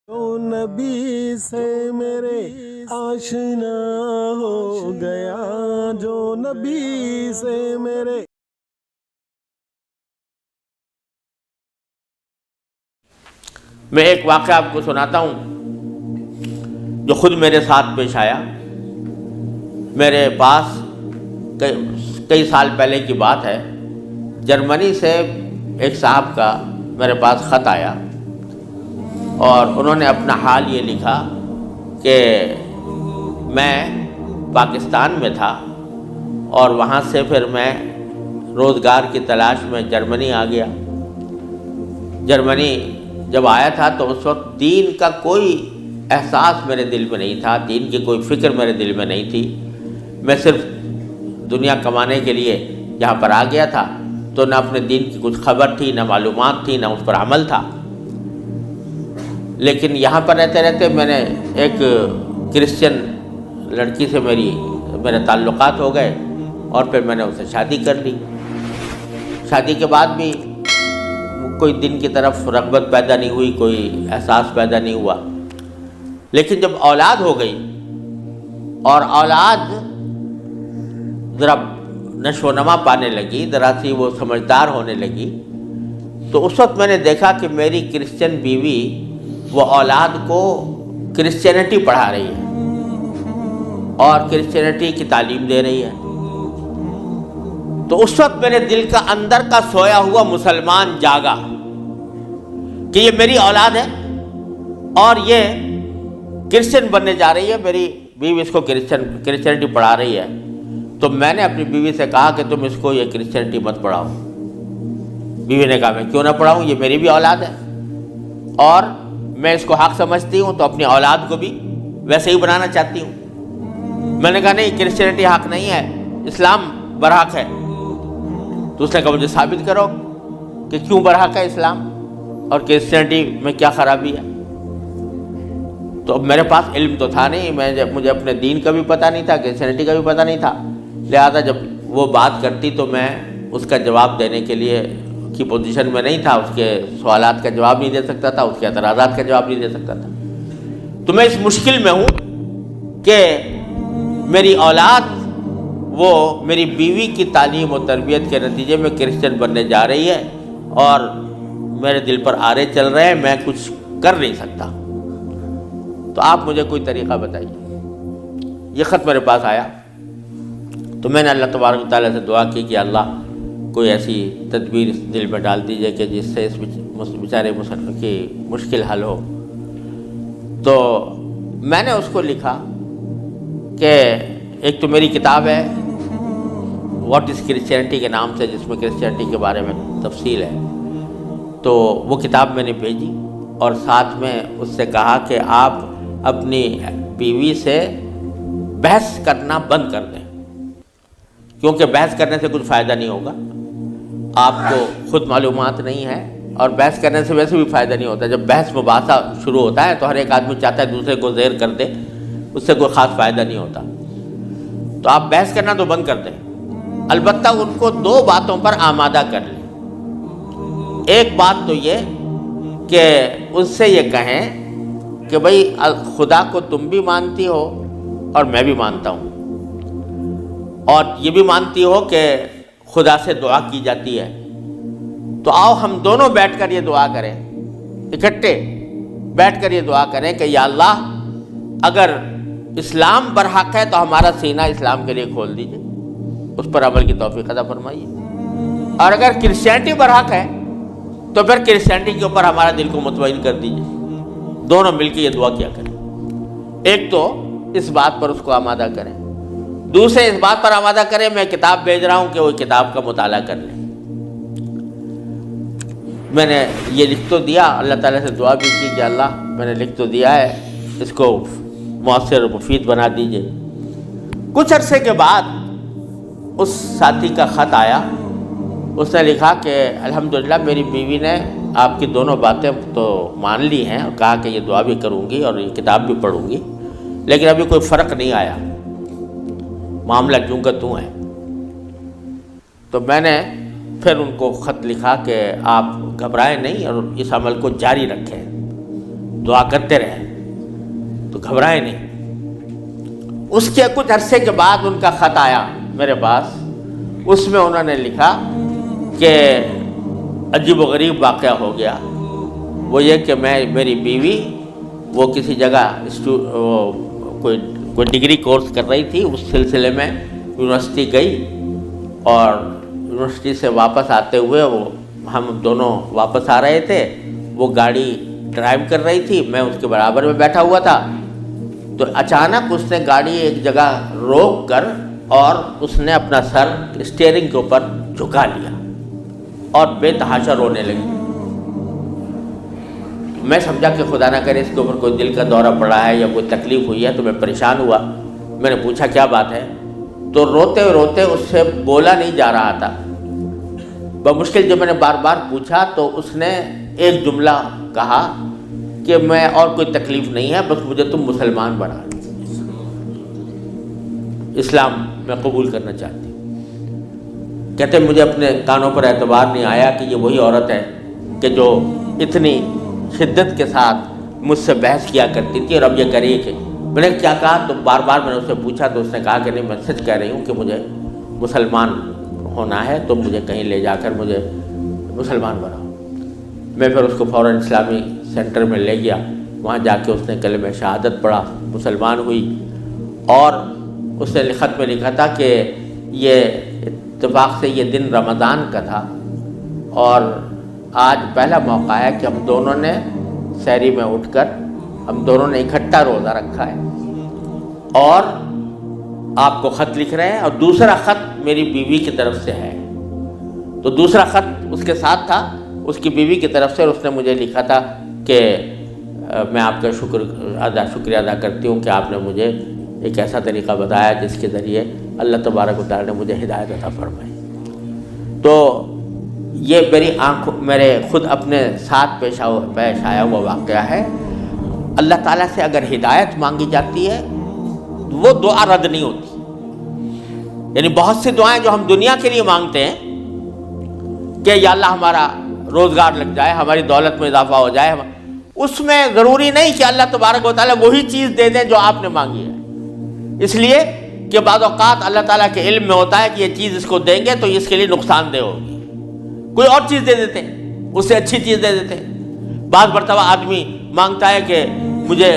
جو نبی سے میرے آشنا ہو گیا، جو نبی سے میرے۔ میں ایک واقعہ آپ کو سناتا ہوں جو خود میرے ساتھ پیش آیا۔ میرے پاس کئی سال پہلے کی بات ہے، جرمنی سے ایک صاحب کا میرے پاس خط آیا اور انہوں نے اپنا حال یہ لکھا کہ میں پاکستان میں تھا اور وہاں سے پھر میں روزگار کی تلاش میں جرمنی آ گیا۔ جرمنی جب آیا تھا تو اس وقت دین کا کوئی احساس میرے دل میں نہیں تھا، دین کی کوئی فکر میرے دل میں نہیں تھی۔ میں صرف دنیا کمانے کے لیے یہاں پر آ گیا تھا، تو نہ اپنے دین کی کچھ خبر تھی، نہ معلومات تھی، نہ اس پر عمل تھا۔ لیکن یہاں پر رہتے رہتے میں نے ایک کرسچن لڑکی سے میرے تعلقات ہو گئے اور پھر میں نے اسے شادی کر لی۔ شادی کے بعد بھی کوئی دین کی طرف رغبت پیدا نہیں ہوئی، کوئی احساس پیدا نہیں ہوا۔ لیکن جب اولاد ہو گئی اور اولاد ذرا نشو و نما پانے لگی، ذرا سی وہ سمجھدار ہونے لگی، تو اس وقت میں نے دیکھا کہ میری کرسچن بیوی وہ اولاد کو کرسچینٹی پڑھا رہی ہے اور کرسچینٹی کی تعلیم دے رہی ہے۔ تو اس وقت میرے دل کا اندر کا سویا ہوا مسلمان جاگا کہ یہ میری اولاد ہے اور یہ کرسچن بننے جا رہی ہے، میری بیوی اس کو کرسچینٹی پڑھا رہی ہے۔ تو میں نے اپنی بیوی سے کہا کہ تم اس کو یہ کرسچینٹی مت پڑھاؤ۔ بیوی نے کہا میں کیوں نہ پڑھاؤں، یہ میری بھی اولاد ہے اور میں اس کو حق سمجھتی ہوں، تو اپنی اولاد کو بھی ویسے ہی بنانا چاہتی ہوں۔ میں نے کہا نہیں، کرسچینٹی حق نہیں ہے، اسلام برحق ہے۔ تو اس نے کہا مجھے ثابت کرو کہ کیوں برحق ہے اسلام اور کرسچینٹی میں کیا خرابی ہے۔ تو اب میرے پاس علم تو تھا نہیں، مجھے اپنے دین کا بھی پتہ نہیں تھا، کرسچینٹی کا بھی پتہ نہیں تھا، لہذا جب وہ بات کرتی تو میں اس کا جواب دینے کے لیے کی پوزیشن میں نہیں تھا، اس کے سوالات کا جواب نہیں دے سکتا تھا، اس کے اعتراضات کا جواب نہیں دے سکتا تھا۔ تو میں اس مشکل میں ہوں کہ میری اولاد وہ میری بیوی کی تعلیم و تربیت کے نتیجے میں کرسچن بننے جا رہی ہے اور میرے دل پر آرے چل رہے ہیں، میں کچھ کر نہیں سکتا۔ تو آپ مجھے کوئی طریقہ بتائیے۔ یہ خط میرے پاس آیا تو میں نے اللہ تبارک و تعالیٰ سے دعا کی کہ اللہ کوئی ایسی تدبیر اس دل میں ڈال دیجیے کہ جس سے اس بیچارے مسلمان کی مشکل حل ہو۔ تو میں نے اس کو لکھا کہ ایک تو میری کتاب ہے واٹ از کرسچینٹی کے نام سے، جس میں کرسچینٹی کے بارے میں تفصیل ہے، تو وہ کتاب میں نے بھیجی اور ساتھ میں اس سے کہا کہ آپ اپنی بیوی سے بحث کرنا بند کر دیں، کیونکہ بحث کرنے سے کچھ فائدہ نہیں ہوگا، آپ کو خود معلومات نہیں ہے اور بحث کرنے سے ویسے بھی فائدہ نہیں ہوتا۔ جب بحث مباحثہ شروع ہوتا ہے تو ہر ایک آدمی چاہتا ہے دوسرے کو زیر کر دے، اس سے کوئی خاص فائدہ نہیں ہوتا۔ تو آپ بحث کرنا تو بند کر دیں، البتہ ان کو دو باتوں پر آمادہ کر لیں۔ ایک بات تو یہ کہ ان سے یہ کہیں کہ بھئی خدا کو تم بھی مانتی ہو اور میں بھی مانتا ہوں، اور یہ بھی مانتی ہو کہ خدا سے دعا کی جاتی ہے، تو آؤ ہم دونوں بیٹھ کر یہ دعا کریں، اکٹھے بیٹھ کر یہ دعا کریں کہ یا اللہ اگر اسلام برحق ہے تو ہمارا سینہ اسلام کے لیے کھول دیجئے، اس پر عمل کی توفیق عطا فرمائیے، اور اگر کرسچینٹی برحق ہے تو پھر کرسچینٹی کے اوپر ہمارا دل کو مطمئن کر دیجئے۔ دونوں مل کے یہ دعا کیا کریں۔ ایک تو اس بات پر اس کو آمادہ کریں، دوسرے اس بات پر آمادہ کریں میں کتاب بھیج رہا ہوں کہ وہ کتاب کا مطالعہ کر لیں۔ میں نے یہ لکھ تو دیا، اللہ تعالیٰ سے دعا بھی کی کہ اللہ میں نے لکھ تو دیا ہے، اس کو مؤثر و مفید بنا دیجئے۔ کچھ عرصے کے بعد اس ساتھی کا خط آیا، اس نے لکھا کہ الحمدللہ میری بیوی نے آپ کی دونوں باتیں تو مان لی ہیں اور کہا کہ یہ دعا بھی کروں گی اور یہ کتاب بھی پڑھوں گی، لیکن ابھی کوئی فرق نہیں آیا، معاملہ جوں کا توں ہے۔ تو میں نے پھر ان کو خط لکھا کہ آپ گھبرائیں نہیں اور اس عمل کو جاری رکھیں، دعا کرتے رہے تو گھبرائے نہیں۔ اس کے کچھ عرصے کے بعد ان کا خط آیا میرے پاس، اس میں انہوں نے لکھا کہ عجیب و غریب واقعہ ہو گیا، وہ یہ کہ میری بیوی وہ کسی جگہ کوئی ڈگری کورس کر رہی تھی، اس سلسلے میں یونیورسٹی گئی، اور یونیورسٹی سے واپس آتے ہوئے ہم دونوں واپس آ رہے تھے، وہ گاڑی ڈرائیو کر رہی تھی، میں اس کے برابر میں بیٹھا ہوا تھا، تو اچانک اس نے گاڑی ایک جگہ روک کر اور اس نے اپنا سر اسٹیئرنگ کے اوپر جھکا لیا اور بے تحاشا رونے لگی۔ میں سمجھا کہ خدا نہ کرے اس کے اوپر کوئی دل کا دورہ پڑا ہے یا کوئی تکلیف ہوئی ہے، تو میں پریشان ہوا۔ میں نے پوچھا کیا بات ہے، تو روتے روتے اس سے بولا نہیں جا رہا تھا۔ بمشکل جب میں نے بار بار پوچھا تو اس نے ایک جملہ کہا کہ میں اور کوئی تکلیف نہیں ہے، بس مجھے تم مسلمان بنا دو، اسلام میں قبول کرنا چاہتی ہوں۔ کہتے مجھے اپنے کانوں پر اعتبار نہیں آیا کہ یہ وہی عورت ہے کہ جو اتنی شدت کے ساتھ مجھ سے بحث کیا کرتی تھی، اور اب یہ کریے کہ میں نے کیا کہا، تو بار بار میں نے اس سے پوچھا تو اس نے کہا کہ نہیں، میں سچ کہہ رہی ہوں کہ مجھے مسلمان ہونا ہے، تو مجھے کہیں لے جا کر مجھے مسلمان بناؤ۔ میں پھر اس کو فوراً اسلامی سینٹر میں لے گیا، وہاں جا کے اس نے کلمہ شہادت پڑھا، مسلمان ہوئی، اور اس نے خط میں لکھا تھا کہ یہ اتفاق سے یہ دن رمضان کا تھا، اور آج پہلا موقع ہے کہ ہم دونوں نے سحری میں اٹھ کر ہم دونوں نے اکٹھا روزہ رکھا ہے، اور آپ کو خط لکھ رہے ہیں، اور دوسرا خط میری بیوی کی طرف سے ہے۔ تو دوسرا خط اس کے ساتھ تھا اس کی بیوی کی طرف سے، اور اس نے مجھے لکھا تھا کہ میں آپ کا شکریہ ادا کرتی ہوں کہ آپ نے مجھے ایک ایسا طریقہ بتایا جس کے ذریعے اللہ تبارک و تعالیٰ نے مجھے ہدایت عطا فرمائی۔ تو یہ میرے خود اپنے ساتھ پیش آیا ہوا واقعہ ہے۔ اللہ تعالیٰ سے اگر ہدایت مانگی جاتی ہے وہ دعا رد نہیں ہوتی۔ یعنی بہت سی دعائیں جو ہم دنیا کے لیے مانگتے ہیں کہ یا اللہ ہمارا روزگار لگ جائے، ہماری دولت میں اضافہ ہو جائے، اس میں ضروری نہیں کہ اللہ تبارک و تعالیٰ وہی چیز دے دیں جو آپ نے مانگی ہے، اس لیے کہ بعض اوقات اللہ تعالیٰ کے علم میں ہوتا ہے کہ یہ چیز اس کو دیں گے تو اس کے لیے نقصان دہ ہوگی، کوئی اور چیز دے دیتے ہیں، اس سے اچھی چیز دے دیتے ہیں۔ بعض مرتبہ آدمی مانگتا ہے کہ مجھے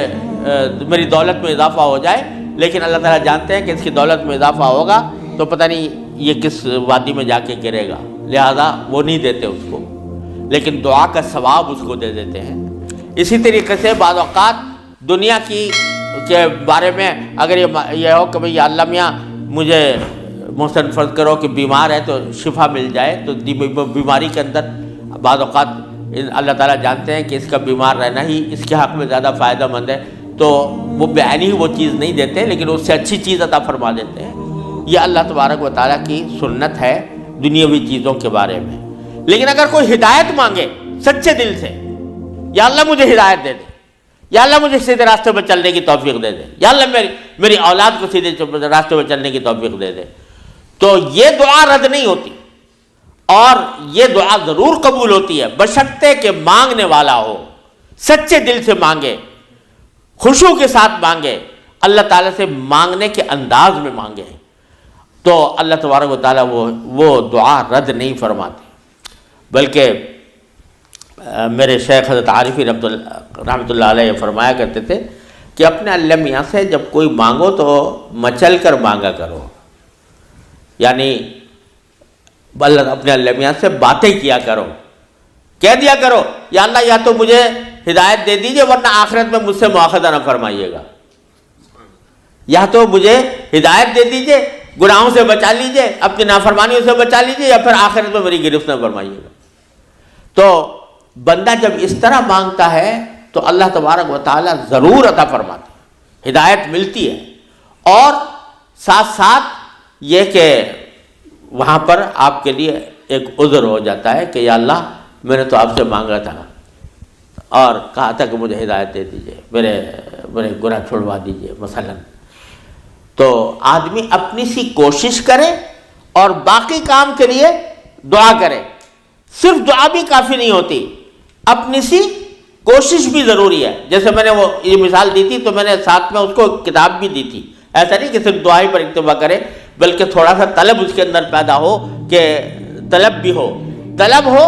میری دولت میں اضافہ ہو جائے، لیکن اللہ تعالیٰ جانتے ہیں کہ اس کی دولت میں اضافہ ہوگا تو پتہ نہیں یہ کس وادی میں جا کے گرے گا، لہذا وہ نہیں دیتے اس کو، لیکن دعا کا ثواب اس کو دے دیتے ہیں۔ اسی طریقے سے بعض اوقات دنیا کے بارے میں اگر یہ ہو کہ بھئی یا اللہ میاں مجھے محسن فرض کرو کہ بیمار ہے تو شفا مل جائے، تو بیماری کے اندر بعض اوقات اللہ تعالیٰ جانتے ہیں کہ اس کا بیمار رہنا ہی اس کے حق میں زیادہ فائدہ مند ہے، تو وہ بعینی ہی وہ چیز نہیں دیتے لیکن اس سے اچھی چیز عطا فرما دیتے ہیں۔ یہ اللہ تبارک و تعالیٰ کی سنت ہے دنیاوی چیزوں کے بارے میں۔ لیکن اگر کوئی ہدایت مانگے سچے دل سے، یا اللہ مجھے ہدایت دے دے، یا اللہ مجھے سیدھے راستے پر چلنے کی توفیق دے دے، یا اللہ میری اولاد کو سیدھے راستے پر چلنے کی توفیق دے دے، تو یہ دعا رد نہیں ہوتی، اور یہ دعا ضرور قبول ہوتی ہے بشرطے کہ مانگنے والا ہو، سچے دل سے مانگے، خشوع کے ساتھ مانگے، اللہ تعالیٰ سے مانگنے کے انداز میں مانگے، تو اللہ تبارک و تعالیٰ وہ دعا رد نہیں فرماتے۔ بلکہ میرے شیخ حضرت عارفی رحمۃ اللہ علیہ فرمایا کرتے تھے کہ اپنے اللہ میاں سے جب کوئی مانگو تو مچل کر مانگا کرو، یعنی اپنے اللہ میاں سے باتیں کیا کرو، کہہ دیا کرو یا اللہ یا تو مجھے ہدایت دے دیجئے ورنہ آخرت میں مجھ سے مواخذہ نہ فرمائیے گا، یا تو مجھے ہدایت دے دیجئے، گناہوں سے بچا لیجئے، اپنی نافرمانیوں سے بچا لیجئے، یا پھر آخرت میں میری گرفت نہ فرمائیے گا۔ تو بندہ جب اس طرح مانگتا ہے تو اللہ تبارک و تعالیٰ ضرور عطا فرماتے ہیں، ہدایت ملتی ہے، اور ساتھ ساتھ یہ کہ وہاں پر آپ کے لیے ایک عذر ہو جاتا ہے کہ یا اللہ میں نے تو آپ سے مانگا تھا اور کہا تھا کہ مجھے ہدایت دے دیجئے، میرے گناہ چھوڑوا دیجئے مثلا۔ تو آدمی اپنی سی کوشش کرے اور باقی کام کے لیے دعا کرے، صرف دعا بھی کافی نہیں ہوتی، اپنی سی کوشش بھی ضروری ہے. جیسے میں نے وہ یہ مثال دی تھی تو میں نے ساتھ میں اس کو کتاب بھی دی تھی. ایسا نہیں کہ صرف دعا ہی پر اکتفا کرے بلکہ تھوڑا سا طلب اس کے اندر پیدا ہو کہ طلب بھی ہو, طلب ہو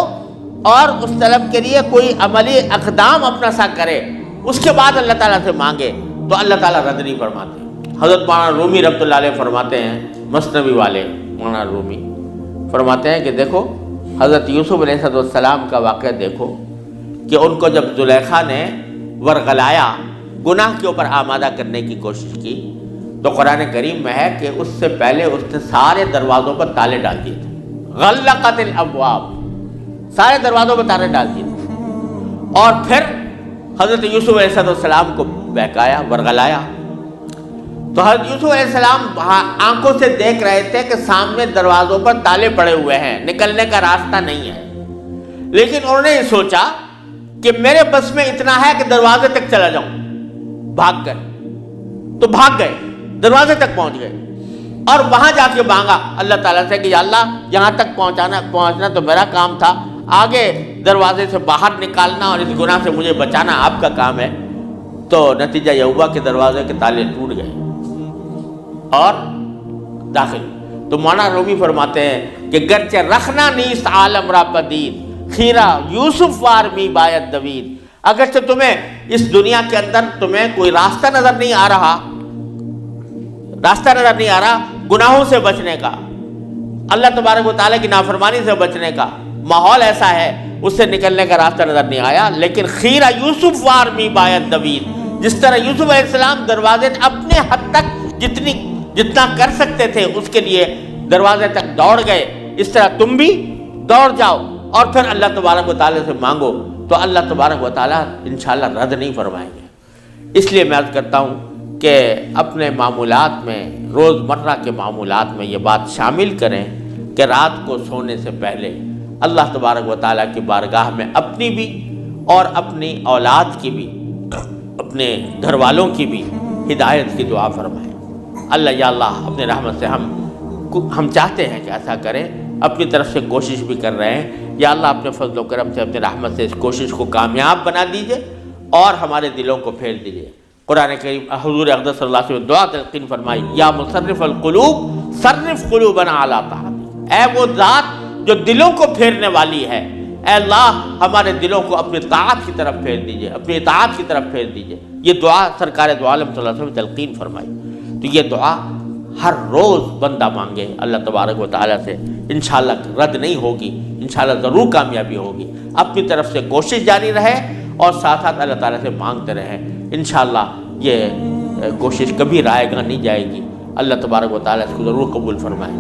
اور اس طلب کے لیے کوئی عملی اقدام اپنا سا کرے, اس کے بعد اللہ تعالیٰ سے مانگے تو اللہ تعالیٰ رد نہیں فرماتے. حضرت مولانا رومی رحمۃ اللہ علیہ فرماتے ہیں, مثنوی والے مولانا رومی فرماتے ہیں کہ دیکھو حضرت یوسف علیہ السلام کا واقعہ دیکھو کہ ان کو جب زلیخا نے ورغلایا, گناہ کے اوپر آمادہ کرنے کی کوشش کی, تو قرآن کریم میں ہے کہ اس سے پہلے اس نے سارے دروازوں پر تالے ڈال دیے تھے. غلقت الابواب, سارے دروازوں پر تالے ڈال دیے تھے. اور پھر حضرت یوسف علیہ السلام کو بہکایا, ورغلایا. تو حضرت یوسف علیہ السلام آنکھوں سے دیکھ رہے تھے کہ سامنے دروازوں پر تالے پڑے ہوئے ہیں, نکلنے کا راستہ نہیں ہے. لیکن انہوں نے یہ سوچا کہ میرے بس میں اتنا ہے کہ دروازے تک چلا جاؤں. بھاگ گئے, تو بھاگ گئے, دروازے تک پہنچ گئے اور وہاں جا کے مانگا اللہ تعالیٰ سے کہ یا اللہ یہاں تک پہنچنا تو میرا کام تھا, آگے دروازے سے باہر نکالنا اور اس گناہ سے مجھے بچانا آپ کا کام ہے. تو نتیجہ یہ ہوا کہ دروازے کے تالے ٹوٹ گئے اور داخل. تو مولانا رومی فرماتے ہیں کہ گرچہ رکھنا نیست عالم را پدید, خیرہ یوسف وار می باید دوید. اگرچہ تمہیں اس دنیا کے اندر تمہیں کوئی راستہ نظر نہیں آ رہا, گناہوں سے بچنے کا, اللہ تبارک و تعالیٰ کی نافرمانی سے بچنے کا ماحول ایسا ہے, اس سے نکلنے کا راستہ نظر نہیں آیا. لیکن خیرہ یوسف وار می باید دوید, جس طرح یوسف علیہ السلام دروازے اپنے حد تک جتنا کر سکتے تھے اس کے لیے دروازے تک دوڑ گئے, اس طرح تم بھی دوڑ جاؤ اور پھر اللہ تبارک و تعالیٰ سے مانگو تو اللہ تبارک و تعالیٰ انشاءاللہ رد نہیں فرمائیں گے. اس لیے میں عرض کرتا ہوں کہ اپنے معمولات میں, روزمرہ کے معمولات میں یہ بات شامل کریں کہ رات کو سونے سے پہلے اللہ تبارک و تعالیٰ کی بارگاہ میں اپنی بھی اور اپنی اولاد کی بھی, اپنے گھر والوں کی بھی ہدایت کی دعا فرمائیں. اللہ یا اللہ اپنے رحمت سے ہم چاہتے ہیں کہ ایسا کریں, اپنی طرف سے کوشش بھی کر رہے ہیں. یا اللہ اپنے فضل و کرم سے اپنے رحمت سے اس کوشش کو کامیاب بنا دیجئے اور ہمارے دلوں کو پھیر دیجئے. قرآن کریم حضور اقدس صلی اللہ علیہ وسلم دعا تلقین فرمائی, یا مصرف القلوب صرف قلوبنا علی طاعتک. اے وہ ذات جو دلوں کو پھیرنے والی ہے, اے اللہ ہمارے دلوں کو اپنی طاعت کی طرف پھیر دیجئے, اپنی اطاعت کی طرف پھیر دیجئے. یہ دعا سرکار دو عالم صلی اللہ علیہ وسلم تلقین فرمائی. تو یہ دعا ہر روز بندہ مانگے اللہ تبارک و تعالیٰ سے, انشاءاللہ رد نہیں ہوگی, انشاءاللہ ضرور کامیابی ہوگی. اپنی طرف سے کوشش جاری رہے اور ساتھ ساتھ اللہ تعالیٰ سے مانگتے رہیں. انشاءاللہ یہ کوشش کبھی رائے گاہ نہیں جائے گی. اللہ تبارک و تعالیٰ اس کو ضرور قبول فرمائیں.